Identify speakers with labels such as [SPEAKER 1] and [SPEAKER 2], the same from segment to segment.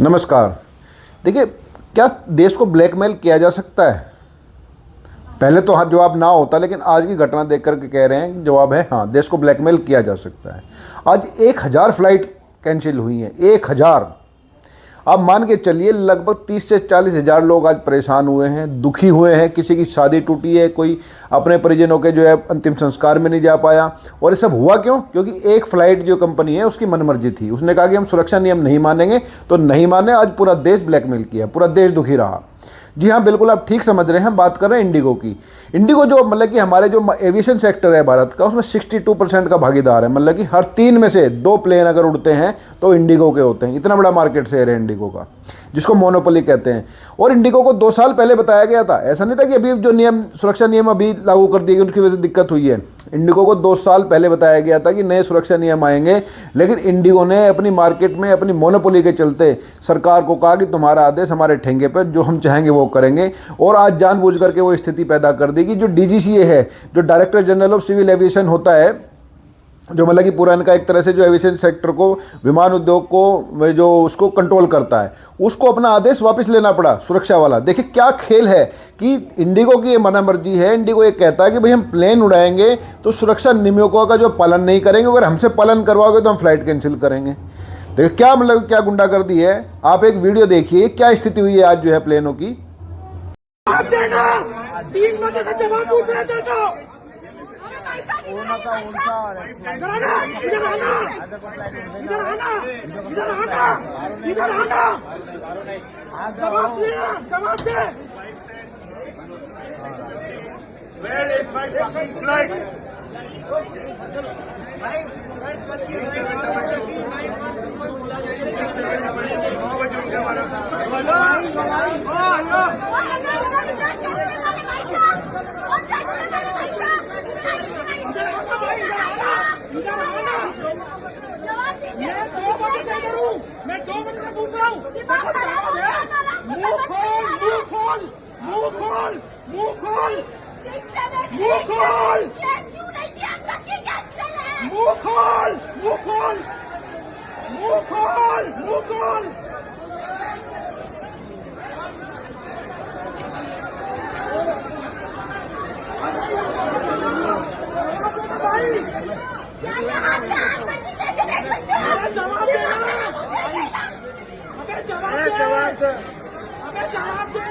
[SPEAKER 1] नमस्कार। देखिए, क्या देश को ब्लैकमेल किया जा सकता है? पहले तो हाँ जवाब ना होता, लेकिन आज की घटना देख करके कह रहे हैं जवाब है हाँ, देश को ब्लैकमेल किया जा सकता है। आज 1000 फ्लाइट कैंसिल हुई हैं, 1000। आप मान के चलिए लगभग 30 से 40 हज़ार लोग आज परेशान हुए हैं, दुखी हुए हैं। किसी की शादी टूटी है, कोई अपने परिजनों के जो है अंतिम संस्कार में नहीं जा पाया। और ये सब हुआ क्यों? क्योंकि एक फ़्लाइट जो कंपनी है उसकी मनमर्जी थी। उसने कहा कि हम सुरक्षा नियम नहीं मानेंगे, तो नहीं माने। आज पूरा देश ब्लैकमेल किया, पूरा देश दुखी रहा। जी हाँ, बिल्कुल आप ठीक समझ रहे हैं। हम बात कर रहे हैं इंडिगो की। इंडिगो जो मतलब कि हमारे जो एविएशन सेक्टर है भारत का, उसमें 62% का भागीदार है। मतलब कि हर 3 में से 2 प्लेन अगर उड़ते हैं तो इंडिगो के होते हैं। इतना बड़ा मार्केट शेयर है इंडिगो का, जिसको मोनोपोली कहते हैं। और इंडिगो को 2 साल पहले बताया गया था, ऐसा नहीं था कि अभी जो नियम, सुरक्षा नियम अभी लागू कर दिए गए उनकी वजह से दिक्कत हुई है। इंडिगो को 2 साल पहले बताया गया था कि नए सुरक्षा नियम आएंगे, लेकिन इंडिगो ने अपनी मार्केट में अपनी मोनोपोली के चलते सरकार को कहा कि तुम्हारा आदेश हमारे ठेंगे पर, जो हम चाहेंगे वो करेंगे। और आज जानबूझ करके वो स्थिति पैदा कर दी कि जो डीजीसीए है, जो director general of civil aviation होता है, जो मतलब कि पूरा इनका एक तरह से जो एविएशन सेक्टर को, विमान उद्योग को जो उसको कंट्रोल करता है, उसको अपना आदेश वापस लेना पड़ा सुरक्षा वाला। देखिए क्या खेल है कि इंडिगो की ये मना मर्जी है। इंडिगो ये कहता है कि भाई हम प्लेन उड़ाएंगे तो सुरक्षा नियमों का जो पालन नहीं करेंगे, अगर हमसे पालन करवाओगे तो हम फ्लाइट कैंसिल करेंगे। देखिए क्या मतलब क्या गुंडागर्दी है। आप एक वीडियो देखिए क्या स्थिति हुई है आज जो है प्लेनों की।
[SPEAKER 2] 3 बजे से जवाब पूछ रहे थे तो इधर आना जवाब दे। Where is my fucking flight? मैं 2 मिनट से पूछ रहा हूँ। मुंह खोल। मुंह खोल। मुंह खोल। जवाब दे।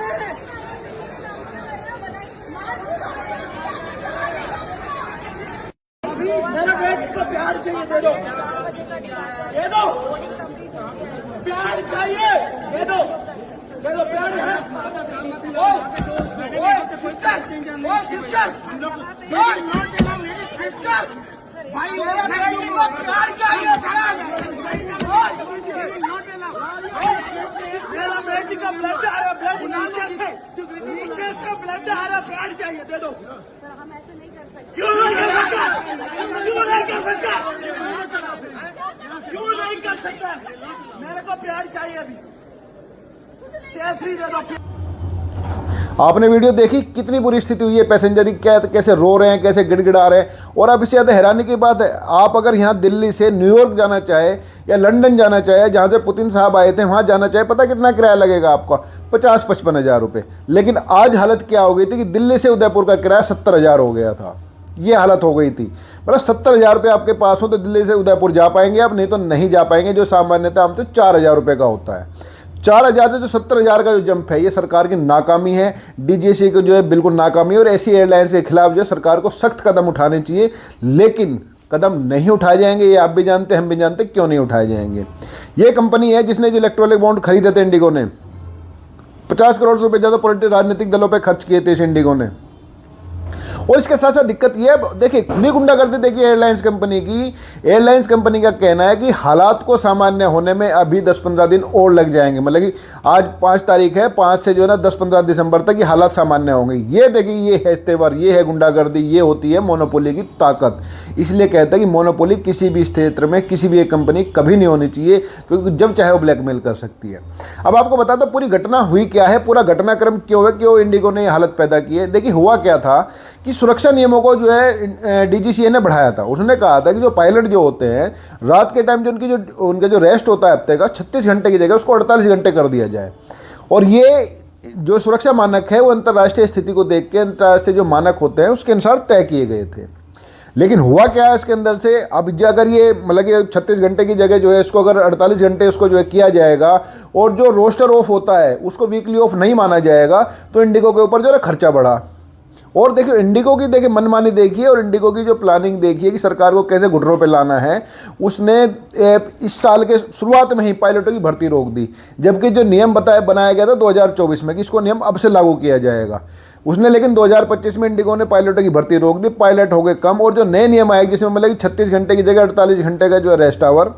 [SPEAKER 2] मेरे बेटे को प्यार चाहिए, दे दो। प्यार चाहिए, दे दो प्यार है। सिस्टर भाई, मेरा बेटी को प्यार चाहिए। मेरा बेटी का ब्लड आ रहा, ब्लड नीचे से ब्लड आ रहा, प्यार चाहिए, दे दो।
[SPEAKER 3] हम ऐसे नहीं कर सकते।
[SPEAKER 2] क्यों नहीं कर सकता? क्यों नहीं कर सकता? क्यों नहीं कर सकता? मेरे को प्यार चाहिए अभी। दे दो।
[SPEAKER 1] आपने वीडियो देखी, कितनी बुरी स्थिति हुई है पैसेंजर की, क्या कैसे रो रहे हैं, कैसे गिड़गिड़ा रहे हैं। और अब इससे ज़्यादा हैरानी की बात है, आप अगर यहाँ दिल्ली से न्यूयॉर्क जाना चाहे या लंदन जाना चाहे, जहाँ से पुतिन साहब आए थे, वहाँ जाना चाहे, पता कितना किराया लगेगा आपका? 50-55 हज़ार रुपये। लेकिन आज हालत क्या हो गई थी कि दिल्ली से उदयपुर का किराया 70 हज़ार हो गया था। ये हालत हो गई थी। मतलब 70 हज़ार रुपये आपके पास हो तो दिल्ली से उदयपुर जा पाएंगे आप, नहीं तो नहीं जा पाएंगे, जो सामान्यतः हमसे 4000 रुपये का होता है। 4000 से जो 70 हज़ार का जो जंप है, ये सरकार की नाकामी है। डीजीसीए को जो है बिल्कुल नाकामी है। और ऐसी एयरलाइंस के खिलाफ जो है सरकार को सख्त कदम उठाने चाहिए, लेकिन कदम नहीं उठाए जाएंगे। ये आप भी जानते हैं, हम भी जानते हैं क्यों नहीं उठाए जाएंगे। ये कंपनी है जिसने जो इलेक्ट्रॉनिक बॉन्ड खरीदे थे इंडिगो ने, 50 करोड़ रुपए ज़्यादा पॉलिटिकल राजनीतिक दलों पर खर्च किए थे इस इंडिगो ने। और इसके साथ साथ दिक्कत यह है, देखिए खुली गुंडागर्दी देखिए एयरलाइंस कंपनी की। एयरलाइंस कंपनी का कहना है कि हालात को सामान्य होने में अभी 10-15 दिन और लग जाएंगे। मतलब कि आज 5 तारीख है, 5 से जो है ना 10-15 दिसंबर तक ये हालात सामान्य होंगे। ये देखिए, ये है तेवर, ये है गुंडागर्दी, ये होती है मोनोपोली की ताकत। इसलिए कहता है कि मोनोपोली किसी भी क्षेत्र में किसी भी एक कंपनी कभी नहीं होनी चाहिए, क्योंकि जब चाहे वो ब्लैकमेल कर सकती है। अब आपको बता दो पूरी घटना हुई क्या है, पूरा घटनाक्रम क्यों है, क्यों इंडिगो ने ये हालत पैदा की है। देखिए हुआ क्या था कि सुरक्षा नियमों को जो है डीजीसीए ने बढ़ाया था। उसने कहा था कि जो पायलट जो होते हैं रात के टाइम जो उनका जो रेस्ट होता है हफ्ते का 36 घंटे की जगह उसको 48 घंटे कर दिया जाए। और ये जो सुरक्षा मानक है वो अंतर्राष्ट्रीय स्थिति को देख के अंतर्राष्ट्रीय जो मानक होते हैं उसके अनुसार तय किए गए थे। लेकिन हुआ क्या है इसके अंदर से, अब अगर ये मतलब कि 36 घंटे की जगह जो है इसको अगर 48 घंटे उसको जो है किया जाएगा और जो रोस्टर ऑफ होता है उसको वीकली ऑफ नहीं माना जाएगा तो इंडिगो के ऊपर जो है खर्चा बढ़ा। और देखिए इंडिगो की देखिए मनमानी देखिए और इंडिगो की जो प्लानिंग देखिए कि सरकार को कैसे घुटनों पे लाना है। उसने इस साल के शुरुआत में ही पायलटों की भर्ती रोक दी, जबकि जो नियम बनाया गया था 2024 में कि इसको नियम अब से लागू किया जाएगा उसने, लेकिन 2025 में इंडिगो ने पायलटों की भर्ती रोक दी। पायलट हो गए कम और जो नए नियम आए जिसमें मतलब कि 36 घंटे की जगह 48 घंटे का जो है रेस्ट आवर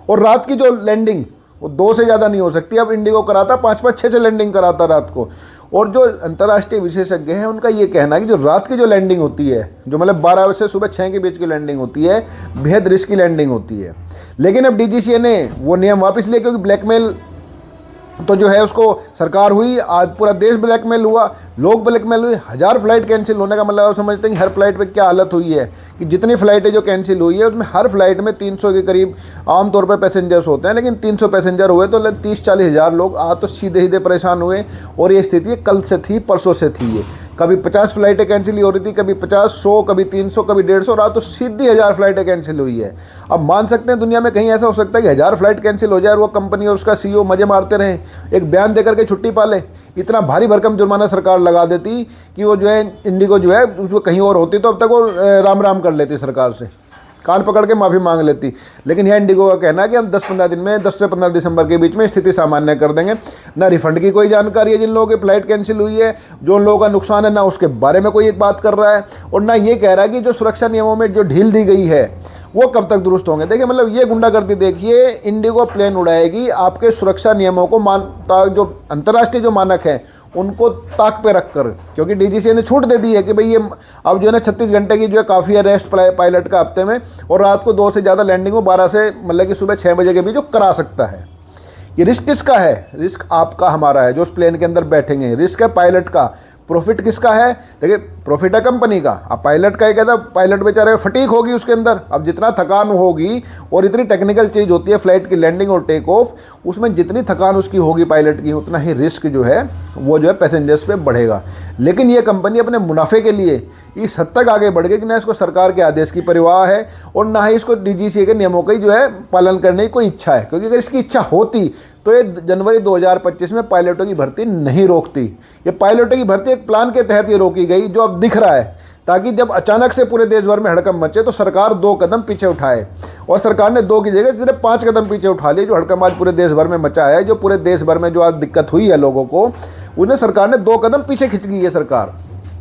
[SPEAKER 1] और रात की जो लैंडिंग वो 2 से ज़्यादा नहीं हो सकती। अब इंडिगो कराता 5-5, 6-6 लैंडिंग कराता रात को। और जो अंतर्राष्ट्रीय विशेषज्ञ हैं उनका ये कहना है कि जो रात की जो लैंडिंग होती है जो मतलब 12 से सुबह 6 के बीच की लैंडिंग होती है बेहद रिस्की लैंडिंग होती है। लेकिन अब डीजीसीए ने वो नियम वापस लिए क्योंकि ब्लैकमेल तो जो है उसको सरकार हुई, आज पूरा देश ब्लैकमेल हुआ, लोग ब्लैकमेल हुए। 1000 फ्लाइट कैंसिल होने का मतलब आप समझते हैं कि हर फ्लाइट पे क्या हालत हुई है कि जितनी फ्लाइटें जो कैंसिल हुई है उसमें हर फ्लाइट में 300 के करीब आमतौर पर पैसेंजर्स होते हैं, लेकिन 300 पैसेंजर हुए तो 30-40 हज़ार लोग आज तो सीधे परेशान हुए। और ये स्थिति कल से थी, परसों से थी। ये कभी 50 फ्लाइटें कैंसिल हो रही थी, कभी 50, 100, कभी 300, कभी 150, और आज तो सीधी 1000 फ्लाइटें कैंसिल हुई है। अब मान सकते हैं दुनिया में कहीं ऐसा हो सकता है कि 1000 फ्लाइट कैंसिल हो जाए और वो कंपनी और उसका सीईओ मजे मारते रहे, एक बयान देकर के छुट्टी पा ले। इतना भारी भरकम जुर्माना सरकार लगा देती कि वो जो है इंडिगो जो है उसको कहीं और होती तो अब तक वो राम राम कर लेती, सरकार से कान पकड़ के माफ़ी मांग लेती। लेकिन यह इंडिगो का कहना है कि हम 10-15 दिन में 10 से 15 दिसंबर के बीच में स्थिति सामान्य कर देंगे। ना रिफंड की कोई जानकारी है जिन लोगों की फ्लाइट कैंसिल हुई है, जो उन लोगों का नुकसान है ना उसके बारे में कोई एक बात कर रहा है, और ना ये कह रहा है कि जो सुरक्षा नियमों में जो ढील दी गई है वो कब तक दुरुस्त होंगे। देखिए मतलब ये गुंडागर्दी देखिए, इंडिगो प्लेन उड़ाएगी आपके सुरक्षा नियमों को जो अंतर्राष्ट्रीय जो मानक है उनको ताक पे रख कर, क्योंकि डीजीसीए ने छूट दे दी है कि भाई ये अब जो है ना 36 घंटे की जो है काफ़ी है रेस्ट पायलट का हफ्ते में, और रात को 2 से ज़्यादा लैंडिंग वो 12 से मतलब कि सुबह 6 बजे के बीच जो करा सकता है। ये रिस्क किसका है? रिस्क आपका हमारा है जो उस प्लेन के अंदर बैठेंगे। रिस्क है पायलट का। प्रॉफिट किसका है? देखिए प्रॉफिट है कंपनी का। अब पायलट का ही कहता, पायलट बेचारे फटीक होगी उसके अंदर, अब जितना थकान होगी और इतनी टेक्निकल चीज़ होती है फ्लाइट की लैंडिंग और टेक ऑफ, उसमें जितनी थकान उसकी होगी पायलट की उतना ही रिस्क जो है वो जो है पैसेंजर्स पे बढ़ेगा। लेकिन ये कंपनी अपने मुनाफे के लिए इस हद तक आगे बढ़ गई कि ना इसको सरकार के आदेश की परवाह है और ना ही इसको डीजीसीए के नियमों का ही जो है पालन करने की कोई इच्छा है। क्योंकि अगर इसकी इच्छा होती तो ये जनवरी 2025 में पायलटों की भर्ती नहीं रोकती। ये पायलटों की भर्ती एक प्लान के तहत ये रोकी गई जो अब दिख रहा है, ताकि जब अचानक से पूरे देश भर में हड़कंप मचे तो सरकार 2 कदम पीछे उठाए। और सरकार ने 2 की जगह सिर्फ 5 कदम पीछे उठा लिए। जो हड़कंप आज पूरे देश भर में मचा है, जो पूरे देश भर में जो आज दिक्कत हुई है लोगों को, उन्हें सरकार ने 2 कदम पीछे खिंच गई है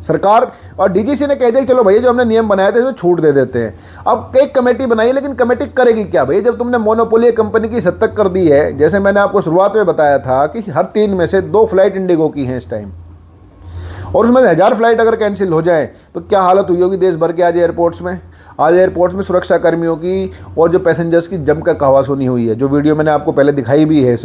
[SPEAKER 1] सरकार। और डीजीसी ने कह दिया चलो भैया जो हमने नियम बनाए थे इसमें छूट दे देते हैं। अब एक कमेटी बनाई, लेकिन कमेटी करेगी क्या भैया जब तुमने मोनोपोली कंपनी की हद तक कर दी है। जैसे मैंने आपको शुरुआत में बताया था कि हर 3 में से 2 फ्लाइट इंडिगो की हैं इस टाइम, और उसमें 1000 फ्लाइट अगर कैंसिल हो जाए तो क्या हालत हुई होगी देश भर के। आज एयरपोर्ट्स में सुरक्षा कर्मियों की और जो पैसेंजर्स की जमकर कहासुनी हुई है, जो वीडियो मैंने आपको पहले दिखाई भी है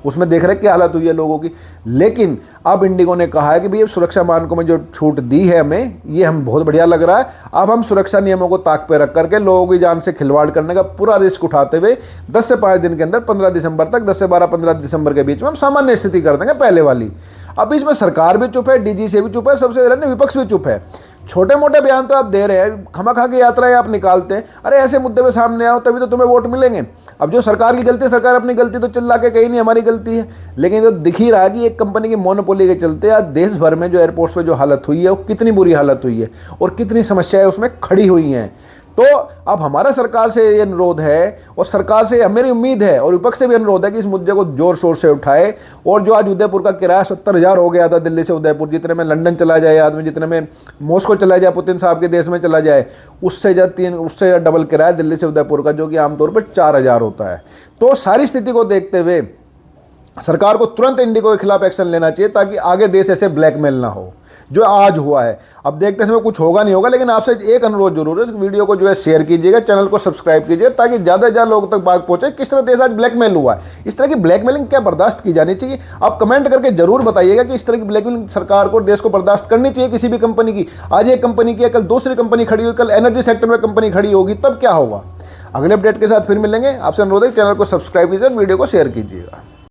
[SPEAKER 1] उसमें देख रहे क्या हालत हुई है लोगों की। लेकिन अब इंडिगो ने कहा है कि भैया सुरक्षा मानकों में जो छूट दी है हमें, ये हम बहुत बढ़िया लग रहा है। अब हम सुरक्षा नियमों को ताक पे रख करके लोगों की जान से खिलवाड़ करने का पूरा रिस्क उठाते हुए 10 से 5 दिन के अंदर 15 दिसंबर तक 10 से 12-15 दिसंबर के बीच में हम सामान्य स्थिति कर देंगे पहले वाली। अब इसमें सरकार भी चुप है, डीजीसीए भी चुप है, सबसे ज़्यादा विपक्ष भी चुप है। छोटे मोटे बयान तो आप दे रहे हैं, खमा की यात्राएं आप निकालते हैं। अरे ऐसे मुद्दे पे सामने आओ तभी तो तुम्हें वोट मिलेंगे। अब जो सरकार की गलती, सरकार अपनी गलती तो चिल्ला के कहीं नहीं हमारी गलती है, लेकिन तो दिख ही रहा है कि एक कंपनी की मोनोपोली के चलते आज देश भर में जो एयरपोर्ट्स पे जो हालत हुई है वो कितनी बुरी हालत हुई है और कितनी समस्याएं उसमें खड़ी हुई हैं। तो अब हमारा सरकार से ये अनुरोध है और सरकार से मेरी उम्मीद है और विपक्ष से भी अनुरोध है कि इस मुद्दे को जोर शोर से उठाए। और जो आज उदयपुर का किराया 70,000 हो गया था दिल्ली से उदयपुर, जितने में लंदन चला जाए आदमी, जितने में मॉस्को चला जाए, पुतिन साहब के देश में चला जाए, उससे ज़्यादा डबल किराया दिल्ली से उदयपुर का, जो कि आमतौर पर 4,000 होता है। तो सारी स्थिति को देखते हुए सरकार को तुरंत इंडिगो के खिलाफ एक्शन लेना चाहिए ताकि आगे देश ऐसे ब्लैकमेल ना हो। जो आज हुआ है। अब देखते समय कुछ होगा नहीं होगा, लेकिन आपसे एक अनुरोध जरूर है, वीडियो को जो है शेयर कीजिएगा, चैनल को सब्सक्राइब कीजिए, ताकि ज़्यादा से ज़्यादा लोगों तक बात पहुंचे किस तरह देश आज ब्लैकमेल हुआ है। इस तरह की ब्लैकमेलिंग क्या बर्दाश्त की जानी चाहिए? आप कमेंट करके जरूर बताइएगा कि इस तरह की ब्लैकमेलिंग सरकार को, देश को बर्दाश्त करनी चाहिए किसी भी कंपनी की। आज एक कंपनी की, कल दूसरी कंपनी खड़ी हुई, कल एनर्जी सेक्टर में कंपनी खड़ी होगी, तब क्या होगा? अगले अपडेट के साथ फिर मिलेंगे। आपसे अनुरोध है चैनल को सब्सक्राइब कीजिए और वीडियो को शेयर कीजिएगा।